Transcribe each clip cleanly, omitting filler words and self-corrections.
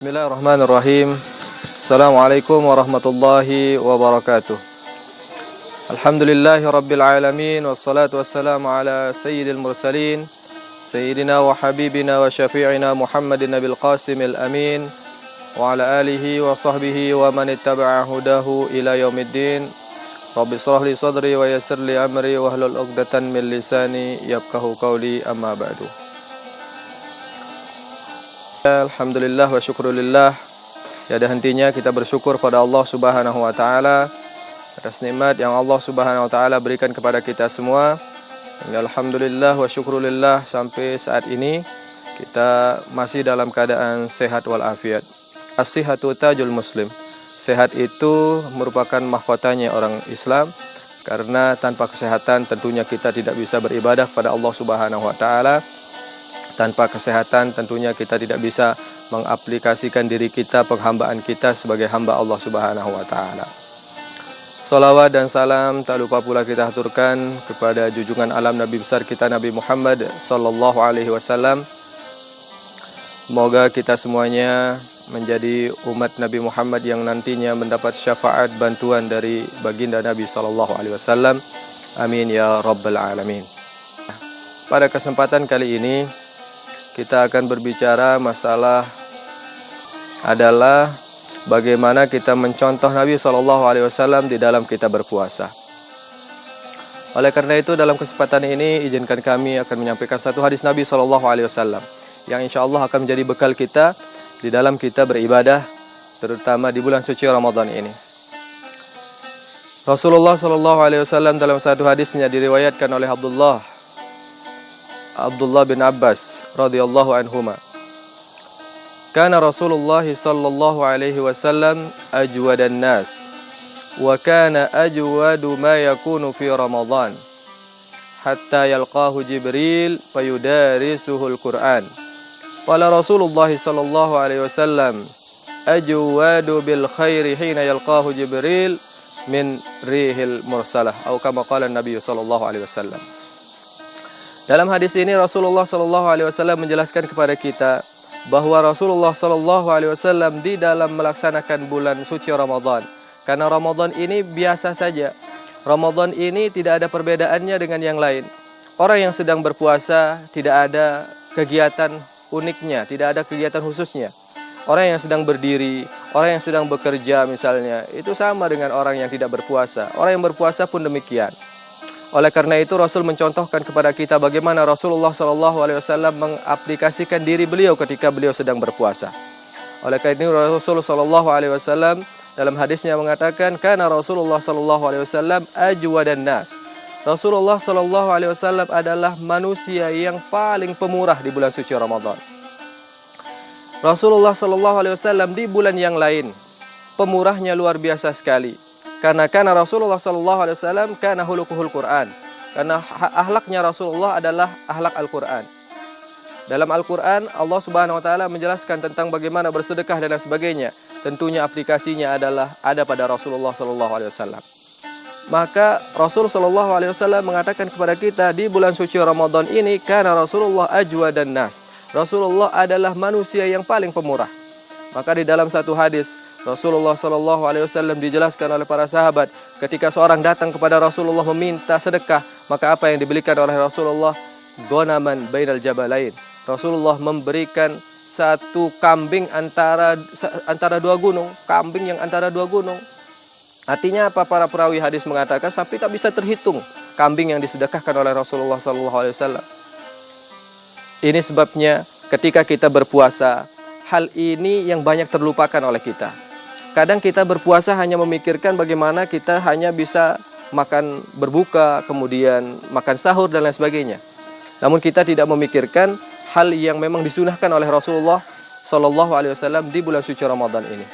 Bismillahirrahmanirrahim. Assalamualaikum warahmatullahi wabarakatuh. Alhamdulillahi rabbil alamin. Wassalatu wassalamu ala sayyidil mursalin Sayyidina wa habibina wa syafi'ina Muhammadin nabil qasimil amin wa ala alihi wa sahbihi wa man ittaba'a hudahu ila yaumiddin. Rabbi shrah li sadri wa yassir li amri wa hlul 'uqdatan min lisani yafqahu qawli, amma ba'du. Alhamdulillah wa syukrulillah. Tiada hentinya kita bersyukur pada Allah Subhanahu wa taala atas nikmat yang Allah Subhanahu wa taala berikan kepada kita semua. Alhamdulillah wa syukrulillah, sampai saat ini kita masih dalam keadaan sehat walafiat. As-sihhatu tajul muslim. Sehat itu merupakan mahkotanya orang Islam, karena tanpa kesehatan tentunya kita tidak bisa beribadah kepada Allah Subhanahu wa taala. Tanpa kesehatan tentunya kita tidak bisa mengaplikasikan diri kita, penghambaan kita sebagai hamba Allah Subhanahu wa taala. Salawat dan salam tak lupa pula kita haturkan kepada junjungan alam Nabi besar kita Nabi Muhammad sallallahu alaihi wasallam. Semoga kita semuanya menjadi umat Nabi Muhammad yang nantinya mendapat syafaat bantuan dari baginda Nabi sallallahu alaihi wasallam. Amin ya rabbal alamin. Pada kesempatan kali ini kita akan berbicara masalah adalah bagaimana kita mencontoh Nabi SAW di dalam kita berpuasa. Oleh karena itu, dalam kesempatan ini izinkan kami akan menyampaikan satu hadis Nabi SAW yang insya Allah akan menjadi bekal kita di dalam kita beribadah, terutama di bulan suci Ramadan ini. Rasulullah SAW dalam satu hadisnya diriwayatkan oleh Abdullah bin Abbas radhiyallahu anhuma. Kana Rasulullah sallallahu alaihi wasallam ajwadan nas wa kana ajwadu ma yakunu fi Ramadan hatta yalqahu Jibril fayudarisuhu al-Qur'an. Qala Rasulullah sallallahu alaihi wasallam ajwadu bil khairi hina yalqahu Jibril min rihil mursalah, atau kama qala Nabi sallallahu alaihi wasallam. Dalam hadis ini Rasulullah SAW menjelaskan kepada kita bahwa Rasulullah SAW di dalam melaksanakan bulan suci Ramadan, karena Ramadan ini biasa saja, Ramadan ini tidak ada perbedaannya dengan yang lain. Orang yang sedang berpuasa tidak ada kegiatan uniknya, tidak ada kegiatan khususnya. Orang yang sedang berdiri, orang yang sedang bekerja misalnya, itu sama dengan orang yang tidak berpuasa. Orang yang berpuasa pun demikian. Oleh karena itu Rasul mencontohkan kepada kita bagaimana Rasulullah SAW mengaplikasikan diri beliau ketika beliau sedang berpuasa. Oleh karena itu Rasulullah SAW dalam hadisnya mengatakan, karena Rasulullah SAW ajwadan nas. Rasulullah SAW adalah manusia yang paling pemurah di bulan suci Ramadan. Rasulullah SAW di bulan yang lain pemurahnya luar biasa sekali. Karena Rasulullah SAW kana hulukuhul Quran. Karena akhlaknya Rasulullah adalah akhlak Al-Quran. Dalam Al-Quran Allah Subhanahu wa taala menjelaskan tentang bagaimana bersedekah dan lain sebagainya. Tentunya aplikasinya adalah ada pada Rasulullah SAW. Maka Rasul SAW mengatakan kepada kita di bulan suci Ramadan ini, karena Rasulullah ajwadan nas. Rasulullah adalah manusia yang paling pemurah. Maka di dalam satu hadis Rasulullah SAW dijelaskan oleh para sahabat, ketika seorang datang kepada Rasulullah meminta sedekah, maka apa yang diberikan oleh Rasulullah? Gonaman bainal jabalain. Rasulullah memberikan satu kambing antara dua gunung, kambing yang antara dua gunung. Artinya apa? Para perawi hadis mengatakan sampai tak bisa terhitung kambing yang disedekahkan oleh Rasulullah SAW. Ini sebabnya ketika kita berpuasa, hal ini yang banyak terlupakan oleh kita. Kadang kita berpuasa hanya memikirkan bagaimana kita hanya bisa makan berbuka, kemudian makan sahur dan lain sebagainya. Namun kita tidak memikirkan hal yang memang disunahkan oleh Rasulullah SAW di bulan suci Ramadan ini.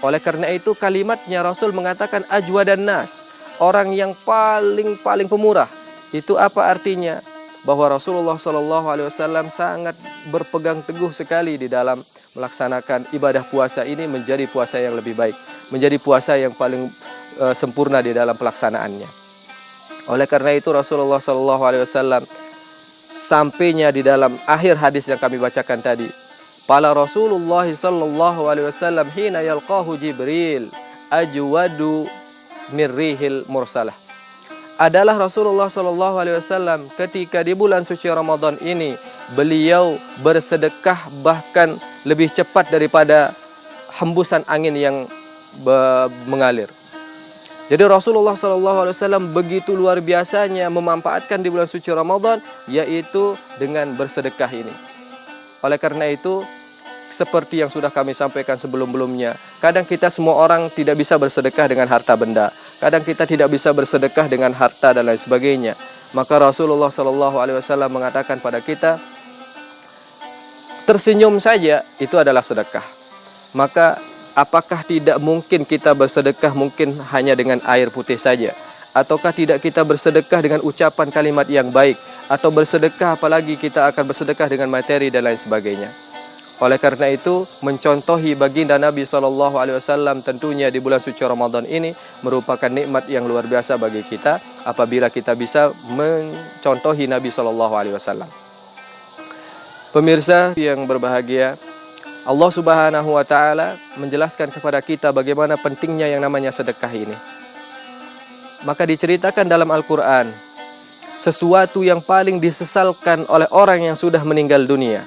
Oleh karena itu kalimatnya Rasul mengatakan ajwadan nas, orang yang paling pemurah. Itu apa artinya? Bahwa Rasulullah SAW sangat berpegang teguh sekali di dalam melaksanakan ibadah puasa ini menjadi puasa yang lebih baik, menjadi puasa yang paling sempurna di dalam pelaksanaannya. Oleh karena itu Rasulullah SAW sampainya di dalam akhir hadis yang kami bacakan tadi, Qala Rasulullah sallallahu alaihi wasallam hina yalqahu Jibril ajwadu min rihil mursalah. Adalah Rasulullah sallallahu alaihi wasallam ketika di bulan suci Ramadan ini beliau bersedekah bahkan lebih cepat daripada hembusan angin yang mengalir. Jadi Rasulullah SAW begitu luar biasanya memanfaatkan di bulan suci Ramadan, yaitu dengan bersedekah ini. Oleh karena itu, seperti yang sudah kami sampaikan sebelum-belumnya, kadang kita semua orang tidak bisa bersedekah dengan harta benda, kadang kita tidak bisa bersedekah dengan harta dan lain sebagainya. Maka Rasulullah SAW mengatakan pada kita, tersenyum saja itu adalah sedekah. Maka apakah tidak mungkin kita bersedekah mungkin hanya dengan air putih saja? Ataukah tidak kita bersedekah dengan ucapan kalimat yang baik? Atau bersedekah apalagi kita akan bersedekah dengan materi dan lain sebagainya? Oleh karena itu, mencontohi baginda Nabi SAW tentunya di bulan suci Ramadan ini merupakan nikmat yang luar biasa bagi kita apabila kita bisa mencontohi Nabi SAW. Pemirsa yang berbahagia, Allah Subhanahu wa Ta'ala menjelaskan kepada kita bagaimana pentingnya yang namanya sedekah ini. Maka diceritakan dalam Al-Quran, sesuatu yang paling disesalkan oleh orang yang sudah meninggal dunia.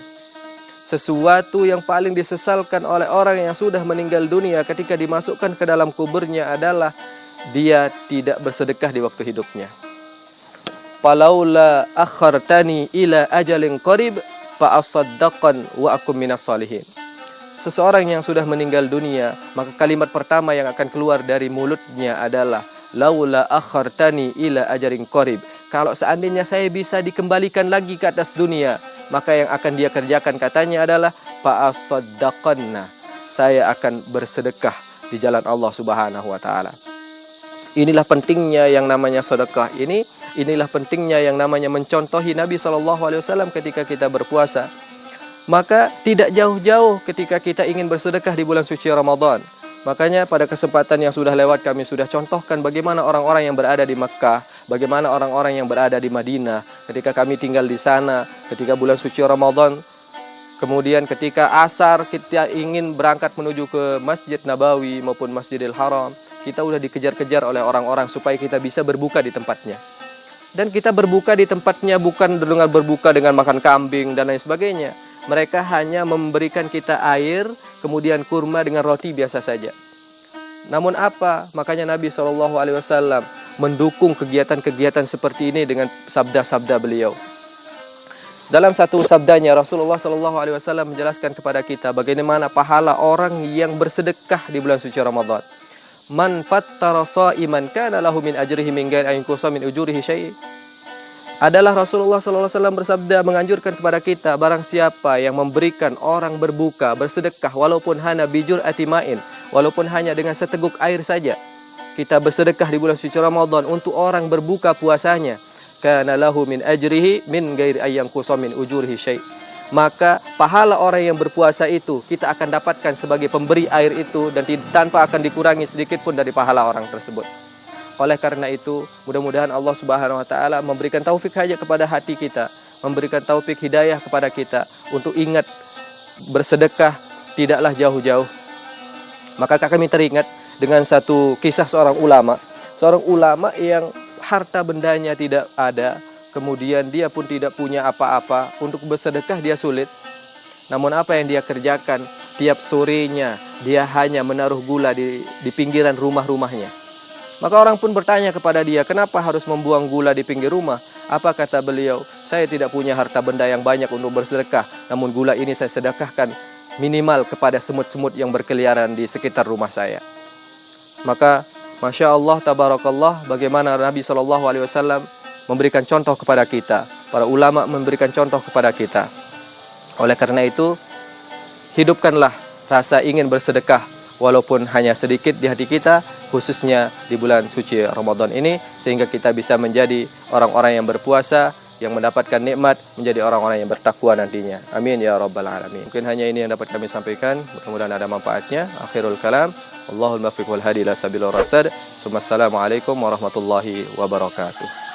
Sesuatu yang paling disesalkan oleh orang yang sudah meninggal dunia ketika dimasukkan ke dalam kuburnya adalah dia tidak bersedekah di waktu hidupnya. Falaula akhartani ila ajalin qarib fa asaddaqan wa akum minas salihin. Seseorang yang sudah meninggal dunia, maka kalimat pertama yang akan keluar dari mulutnya adalah laula akhartani ila ajalin qarib. Kalau seandainya saya bisa dikembalikan lagi ke atas dunia, maka yang akan dia kerjakan katanya adalah fa asaddaqanna. Saya akan bersedekah di jalan Allah Subhanahu wa Ta'ala. Inilah pentingnya yang namanya sedekah ini. Inilah pentingnya yang namanya mencontohi Nabi SAW ketika kita berpuasa. Maka tidak jauh-jauh ketika kita ingin bersedekah di bulan suci Ramadan. Makanya pada kesempatan yang sudah lewat kami sudah contohkan bagaimana orang-orang yang berada di Mekkah, bagaimana orang-orang yang berada di Madinah ketika kami tinggal di sana ketika bulan suci Ramadan. Kemudian ketika asar kita ingin berangkat menuju ke Masjid Nabawi maupun Masjidil Haram, kita sudah dikejar-kejar oleh orang-orang supaya kita bisa berbuka di tempatnya. Dan kita berbuka di tempatnya bukan dengan berbuka dengan makan kambing dan lain sebagainya. Mereka hanya memberikan kita air, kemudian kurma dengan roti biasa saja. Namun apa? Makanya Nabi SAW mendukung kegiatan-kegiatan seperti ini dengan sabda-sabda beliau. Dalam satu sabdanya Rasulullah SAW menjelaskan kepada kita bagaimana pahala orang yang bersedekah di bulan suci Ramadan. Man fattara sha'iman kana lahu min ajrihi min ghairi an yunqasa min ujurihi syai'. Adalah Rasulullah SAW bersabda menganjurkan kepada kita, barang siapa yang memberikan orang berbuka, bersedekah walaupun hana bijur atimain, walaupun hanya dengan seteguk air saja. Kita bersedekah di bulan suci Ramadan untuk orang berbuka puasanya, kana lahu min ajrihi min ghairi an yunqasa min ujurihi syai'. Maka pahala orang yang berpuasa itu kita akan dapatkan sebagai pemberi air itu dan tanpa akan dikurangi sedikit pun dari pahala orang tersebut. Oleh karena itu, mudah-mudahan Allah Subhanahu wa Ta'ala memberikan taufik saja kepada hati kita, memberikan taufik hidayah kepada kita untuk ingat bersedekah tidaklah jauh-jauh. Maka kami teringat dengan satu kisah seorang ulama yang harta bendanya tidak ada, kemudian dia pun tidak punya apa-apa, untuk bersedekah dia sulit. Namun apa yang dia kerjakan? Tiap sorenya dia hanya menaruh gula di pinggiran rumah-rumahnya. Maka orang pun bertanya kepada dia, kenapa harus membuang gula di pinggir rumah? Apa kata beliau? Saya tidak punya harta benda yang banyak untuk bersedekah, namun gula ini saya sedekahkan minimal kepada semut-semut yang berkeliaran di sekitar rumah saya. Maka Masya Allah, Tabarakallah, bagaimana Nabi SAW memberikan contoh kepada kita. Para ulama memberikan contoh kepada kita. Oleh karena itu, hidupkanlah rasa ingin bersedekah walaupun hanya sedikit di hati kita, khususnya di bulan suci Ramadan ini, sehingga kita bisa menjadi orang-orang yang berpuasa, yang mendapatkan nikmat, menjadi orang-orang yang bertakwa nantinya. Amin ya rabbal alamin. Mungkin hanya ini yang dapat kami sampaikan, mudah-mudahan ada manfaatnya. Akhirul kalam, Allahul muwaffiq wal hadi ila sabilir rasyad. Wassalamualaikum warahmatullahi wabarakatuh.